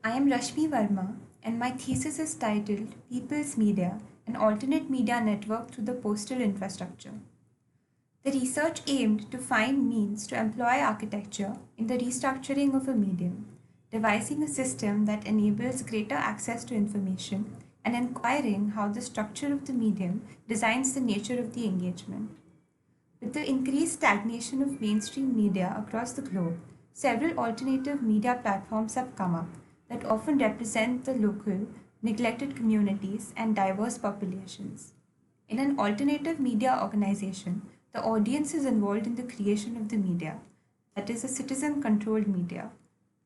I am Rashmi Varma, and my thesis is titled People's Media, an alternate media network through the postal infrastructure. The research aimed to find means to employ architecture in the restructuring of a medium, devising a system that enables greater access to information, and inquiring how the structure of the medium designs the nature of the engagement. With the increased stagnation of mainstream media across the globe, several alternative media platforms have come up that often represent the local, neglected communities and diverse populations. In an alternative media organization, the audience is involved in the creation of the media, that is, a citizen controlled media.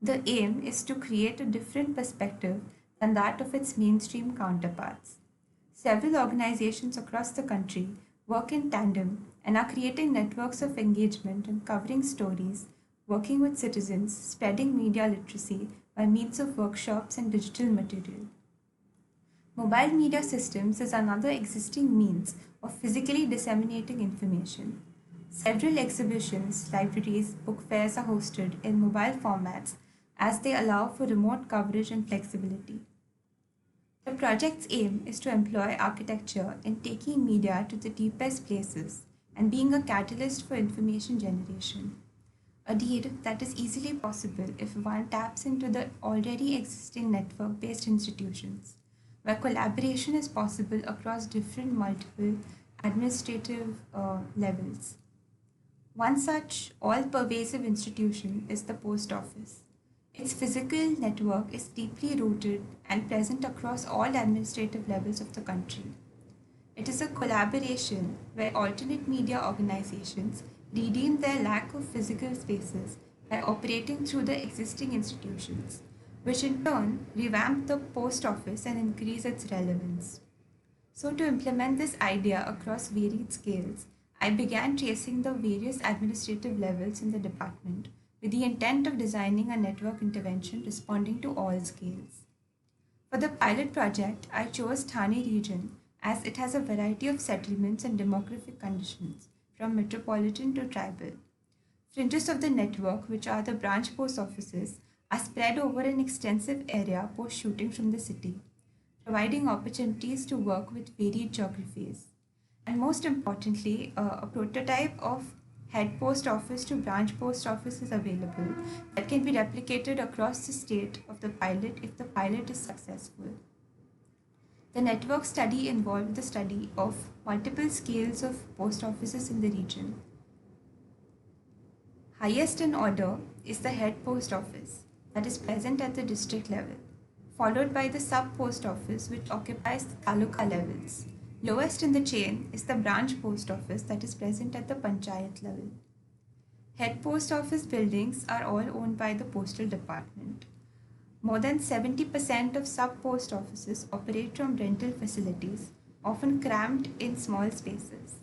The aim is to create a different perspective than that of its mainstream counterparts. Several organizations across the country work in tandem and are creating networks of engagement and covering stories, working with citizens, spreading media literacy by means of workshops and digital material. Mobile media systems is another existing means of physically disseminating information. Several exhibitions, libraries, book fairs are hosted in mobile formats as they allow for remote coverage and flexibility. The project's aim is to employ architecture in taking media to the deepest places and being a catalyst for information generation. A deed that is easily possible if one taps into the already existing network based institutions, where collaboration is possible across different multiple administrative levels. One such all pervasive institution is the post office. Its physical network is deeply rooted and present across all administrative levels of the country. It is a collaboration where alternate media organizations redeem their lack of physical spaces by operating through the existing institutions, which in turn revamp the post office and increase its relevance. So, to implement this idea across varied scales, I began tracing the various administrative levels in the department with the intent of designing a network intervention responding to all scales. For the pilot project, I chose Thane region as it has a variety of settlements and demographic conditions, from metropolitan to tribal. Fringes of the network, which are the branch post offices, are spread over an extensive area post shooting from the city, providing opportunities to work with varied geographies. And most importantly, a prototype of head post office to branch post office is available that can be replicated across the state of the pilot if the pilot is successful. The network study involved the study of multiple scales of post offices in the region. Highest in order is the head post office that is present at the district level, followed by the sub post office which occupies the taluka levels. Lowest in the chain is the branch post office that is present at the panchayat level. Head post office buildings are all owned by the postal department. More than 70% of sub post offices operate from rental facilities, often crammed in small spaces.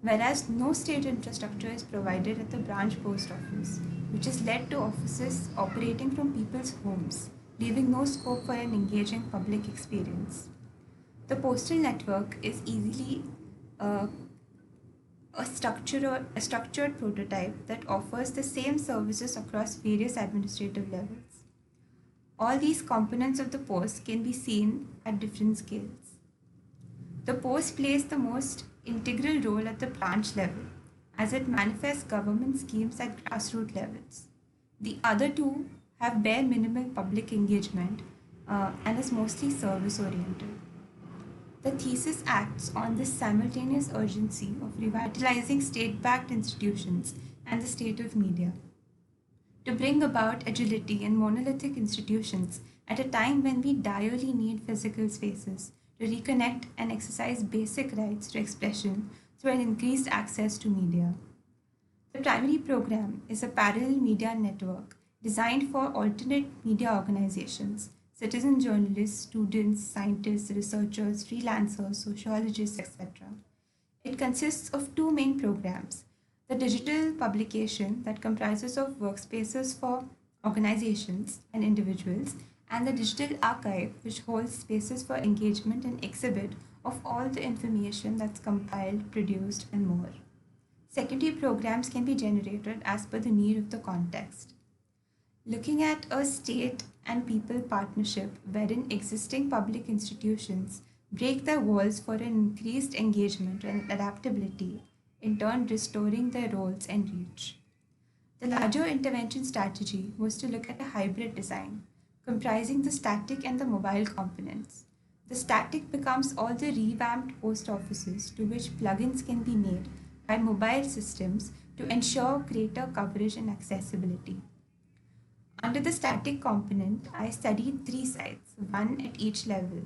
Whereas no state infrastructure is provided at the branch post office, which has led to offices operating from people's homes, leaving no scope for an engaging public experience. The postal network is easily a structured prototype that offers the same services across various administrative levels. All these components of the post can be seen at different scales. The post plays the most integral role at the branch level as it manifests government schemes at grassroots levels. The other two have bare minimal public engagement and is mostly service oriented. The thesis acts on this simultaneous urgency of revitalizing state backed institutions and the state of media to bring about agility in monolithic institutions at a time when we direly need physical spaces to reconnect and exercise basic rights to expression through an increased access to media. The primary program is a parallel media network designed for alternate media organizations, citizen journalists, students, scientists, researchers, freelancers, sociologists, etc. It consists of two main programs: the digital publication that comprises of workspaces for organizations and individuals, and the digital archive which holds spaces for engagement and exhibit of all the information that's compiled, produced, and more. Secondary programs can be generated as per the need of the context. Looking at a state and people partnership wherein existing public institutions break their walls for an increased engagement and adaptability, in turn restoring their roles and reach. The larger intervention strategy was to look at a hybrid design, comprising the static and the mobile components. The static becomes all the revamped post offices to which plugins can be made by mobile systems to ensure greater coverage and accessibility. Under the static component, I studied three sites, one at each level.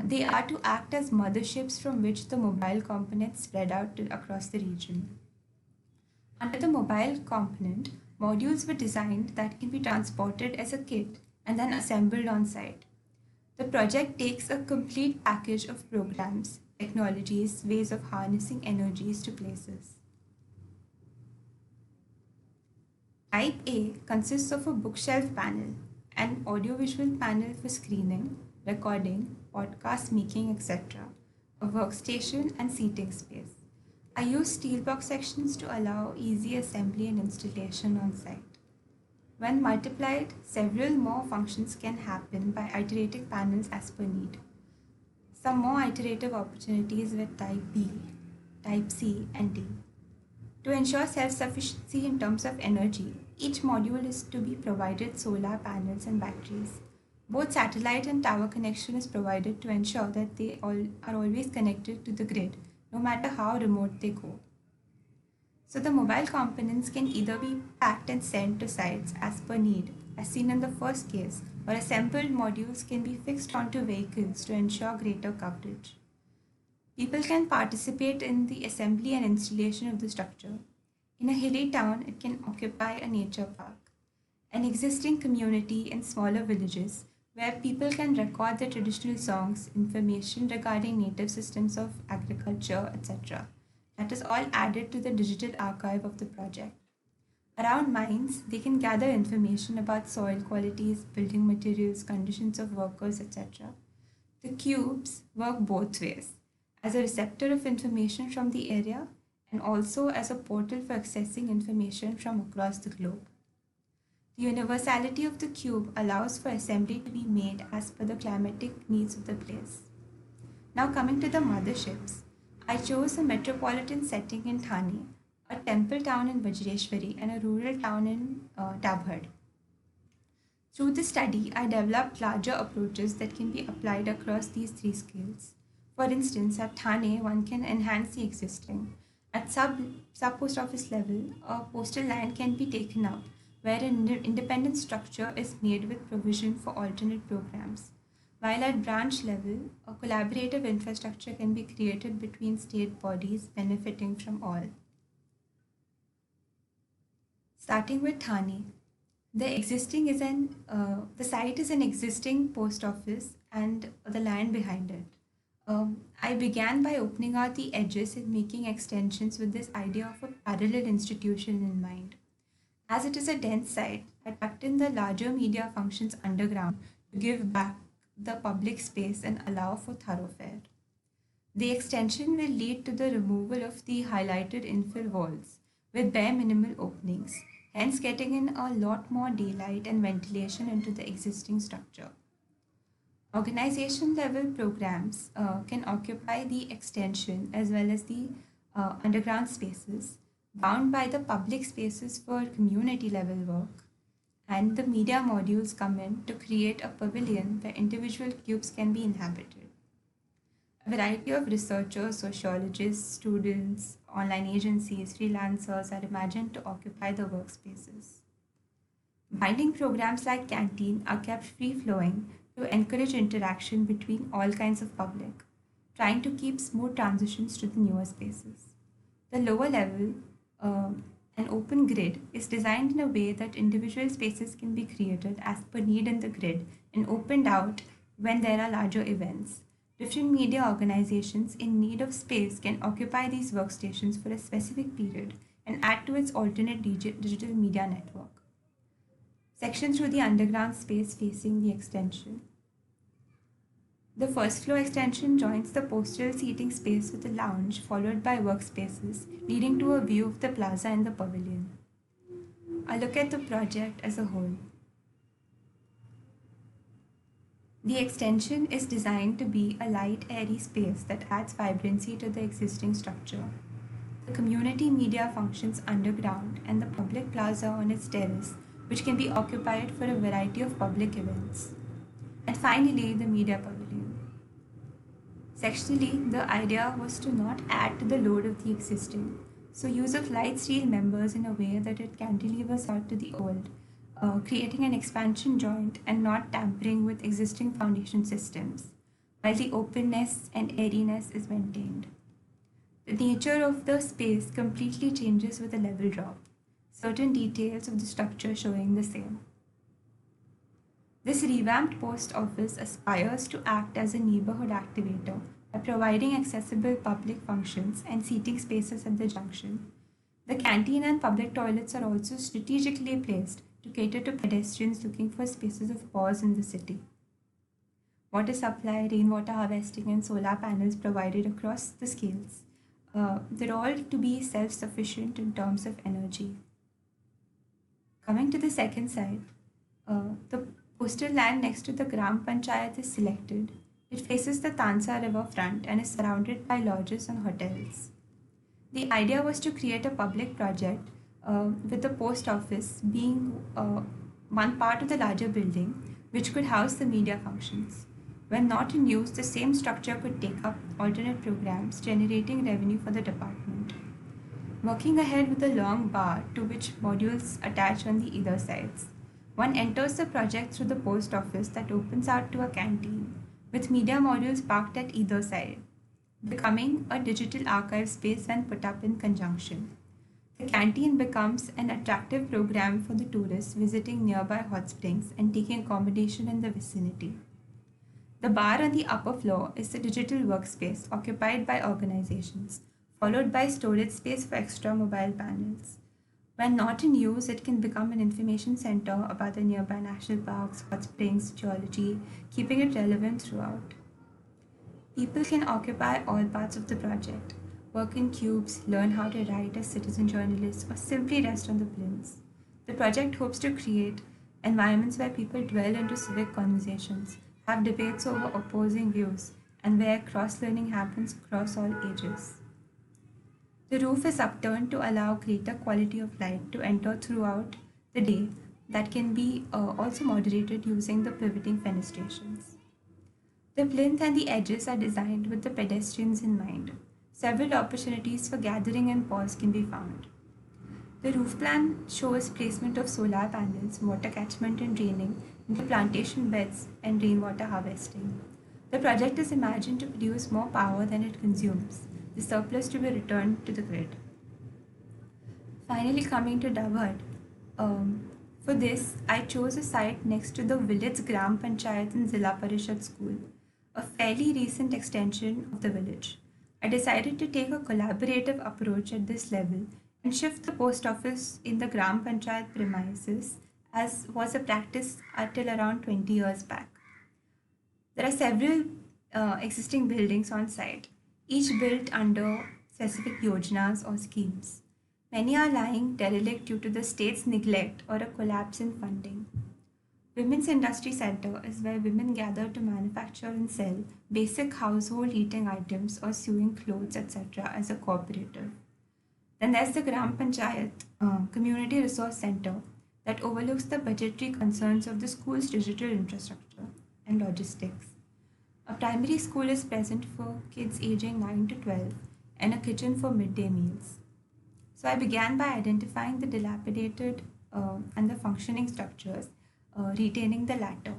They are to act as motherships from which the mobile components spread out across the region. Under the mobile component, modules were designed that can be transported as a kit and then assembled on site. The project takes a complete package of programs, technologies, ways of harnessing energies to places. Type A consists of a bookshelf panel, an audiovisual panel for screening, recording, podcast making, etc., a workstation, and seating space. I use steel box sections to allow easy assembly and installation on site. When multiplied, several more functions can happen by iterating panels as per need. Some more iterative opportunities with Type B, Type C, and D. To ensure self-sufficiency in terms of energy, each module is to be provided solar panels and batteries. Both satellite and tower connection is provided to ensure that they all are always connected to the grid, no matter how remote they go. So the mobile components can either be packed and sent to sites as per need, as seen in the first case, or assembled modules can be fixed onto vehicles to ensure greater coverage. People can participate in the assembly and installation of the structure. In a hilly town, it can occupy a nature park, an existing community in smaller villages where people can record their traditional songs, information regarding native systems of agriculture, etc. That is all added to the digital archive of the project. Around mines, they can gather information about soil qualities, building materials, conditions of workers, etc. The cubes work both ways, as a receptor of information from the area and also as a portal for accessing information from across the globe. The universality of the cube allows for assembly to be made as per the climatic needs of the place. Now coming to the motherships, I chose a metropolitan setting in Thane, a temple town in Vajreshwari, and a rural town in Dabhad. Through the study, I developed larger approaches that can be applied across these three scales. For instance, at Thane, one can enhance the existing. At sub post office level, a postal line can be taken up where an independent structure is made with provision for alternate programs. While at branch level, a collaborative infrastructure can be created between state bodies benefiting from all. Starting with Thane, the site is an existing post office and the land behind it. I began by opening out the edges and making extensions with this idea of a parallel institution in mind. As it is a dense site, I tucked in the larger media functions underground to give back the public space and allow for thoroughfare. The extension will lead to the removal of the highlighted infill walls with bare minimal openings, hence getting in a lot more daylight and ventilation into the existing structure. Organization level programs can occupy the extension as well as the underground spaces, bound by the public spaces for community level work, and the media modules come in to create a pavilion where individual cubes can be inhabited. A variety of researchers, sociologists, students, online agencies, freelancers are imagined to occupy the workspaces. Binding programs like Canteen are kept free flowing to encourage interaction between all kinds of public, trying to keep smooth transitions to the newer spaces. The lower level, an open grid, is designed in a way that individual spaces can be created as per need in the grid and opened out when there are larger events. Different media organizations in need of space can occupy these workstations for a specific period and add to its alternate digital media network. Section through the underground space facing the extension. The first floor extension joins the postal seating space with a lounge, followed by workspaces, leading to a view of the plaza and the pavilion. A look at the project as a whole. The extension is designed to be a light, airy space that adds vibrancy to the existing structure. The community media functions underground and the public plaza on its terrace, which can be occupied for a variety of public events. And finally, the media pavilion. Sectionally, the idea was to not add to the load of the existing. So, use of light steel members in a way that it cantilevers out to the old, creating an expansion joint and not tampering with existing foundation systems, while the openness and airiness is maintained. The nature of the space completely changes with a level drop, certain details of the structure showing the same. This revamped post office aspires to act as a neighborhood activator by providing accessible public functions and seating spaces at the junction. The canteen and public toilets are also strategically placed to cater to pedestrians looking for spaces of pause in the city. Water supply, rainwater harvesting, and solar panels provided across the scales. They're all to be self sufficient in terms of energy. Coming to the second side, the postal land next to the Gram Panchayat is selected. It faces the Tansa River front and is surrounded by lodges and hotels. The idea was to create a public project with the post office being one part of the larger building, which could house the media functions. When not in use, the same structure could take up alternate programs, generating revenue for the department. Working ahead with a long bar to which modules attach on the either sides. One enters the project through the post office that opens out to a canteen, with media modules parked at either side, becoming a digital archive space when put up in conjunction. The canteen becomes an attractive program for the tourists visiting nearby hot springs and taking accommodation in the vicinity. The bar on the upper floor is the digital workspace occupied by organizations, followed by storage space for extra mobile panels. When not in use, it can become an information center about the nearby national parks, hot springs, geology, keeping it relevant throughout. People can occupy all parts of the project, work in cubes, learn how to write as citizen journalists, or simply rest on the plinths. The project hopes to create environments where people dwell into civic conversations, have debates over opposing views, and where cross learning happens across all ages. The roof is upturned to allow greater quality of light to enter throughout the day that can be also moderated using the pivoting fenestrations. The plinth and the edges are designed with the pedestrians in mind. Several opportunities for gathering and pause can be found. The roof plan shows placement of solar panels, water catchment and draining into plantation beds, and rainwater harvesting. The project is imagined to produce more power than it consumes, the surplus to be returned to the grid. Finally, coming to Davhad. For this, I chose a site next to the village Gram Panchayat and Zilla Parishad school, a fairly recent extension of the village. I decided to take a collaborative approach at this level and shift the post office in the Gram Panchayat premises, as was a practice until around 20 years back. There are several existing buildings on site, each built under specific yojanas or schemes. Many are lying derelict due to the state's neglect or a collapse in funding. Women's Industry Center is where women gather to manufacture and sell basic household heating items or sewing clothes, etc., as a cooperative. Then there's the Gram Panchayat Community Resource Center that overlooks the budgetary concerns of the school's digital infrastructure and logistics. A primary school is present for kids aging 9 to 12 and a kitchen for midday meals. So I began by identifying the dilapidated and the functioning structures, retaining the latter.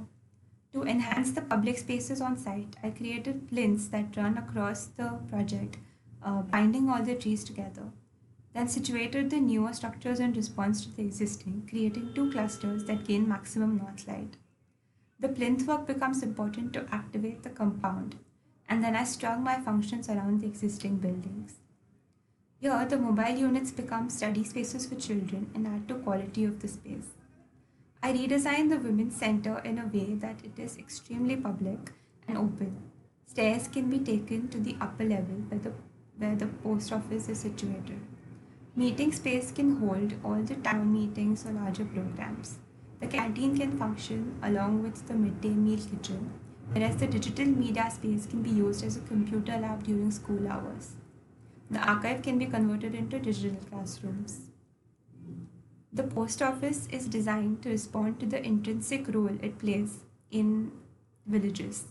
To enhance the public spaces on site, I created plinths that run across the project, binding all the trees together. Then situated the newer structures in response to the existing, creating two clusters that gain maximum north light. The plinth work becomes important to activate the compound, and then I strung my functions around the existing buildings. Here, the mobile units become study spaces for children and add to quality of the space. I redesigned the women's center in a way that it is extremely public and open. Stairs can be taken to the upper level where the post office is situated. Meeting space can hold all the town meetings or larger programs. The canteen can function along with the midday meal kitchen, whereas the digital media space can be used as a computer lab during school hours. The archive can be converted into digital classrooms. The post office is designed to respond to the intrinsic role it plays in villages.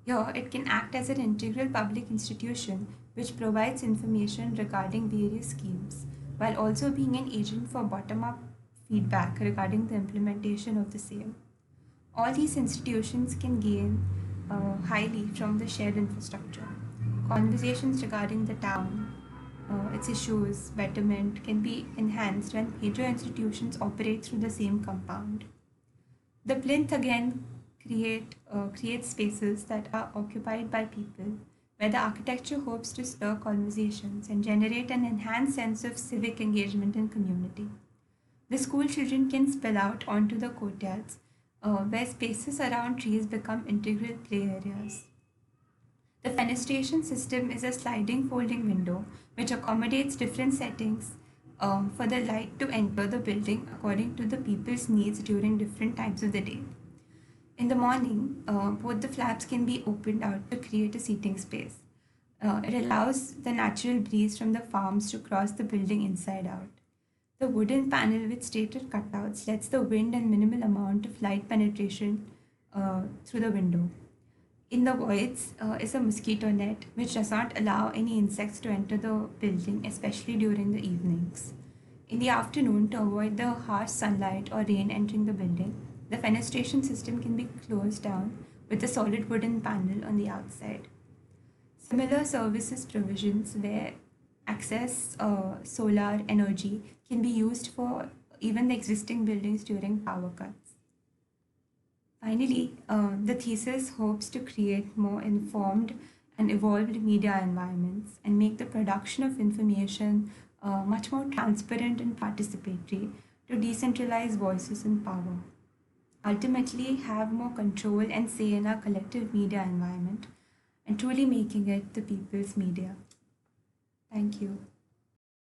Here, it can act as an integral public institution which provides information regarding various schemes, while also being an agent for bottom up feedback regarding the implementation of the same. All these institutions can gain highly from the shared infrastructure. Conversations regarding the town, its issues, betterment can be enhanced when major institutions operate through the same compound. The plinth again creates spaces that are occupied by people, where the architecture hopes to stir conversations and generate an enhanced sense of civic engagement and community. The school children can spill out onto the courtyards, where spaces around trees become integral play areas. The fenestration system is a sliding folding window which accommodates different settings for the light to enter the building according to the people's needs during different times of the day. In the morning, both the flaps can be opened out to create a seating space. It allows the natural breeze from the farms to cross the building inside out. The wooden panel with stated cutouts lets the wind and minimal amount of light penetration through the window. In the voids is a mosquito net which does not allow any insects to enter the building, especially during the evenings. In the afternoon, to avoid the harsh sunlight or rain entering the building, the fenestration system can be closed down with a solid wooden panel on the outside. Similar services provisions where access solar energy can be used for even the existing buildings during power cuts. Finally, the thesis hopes to create more informed and evolved media environments and make the production of information much more transparent and participatory to decentralize voices and power. Ultimately, have more control and say in our collective media environment and truly making it the people's media. Thank you.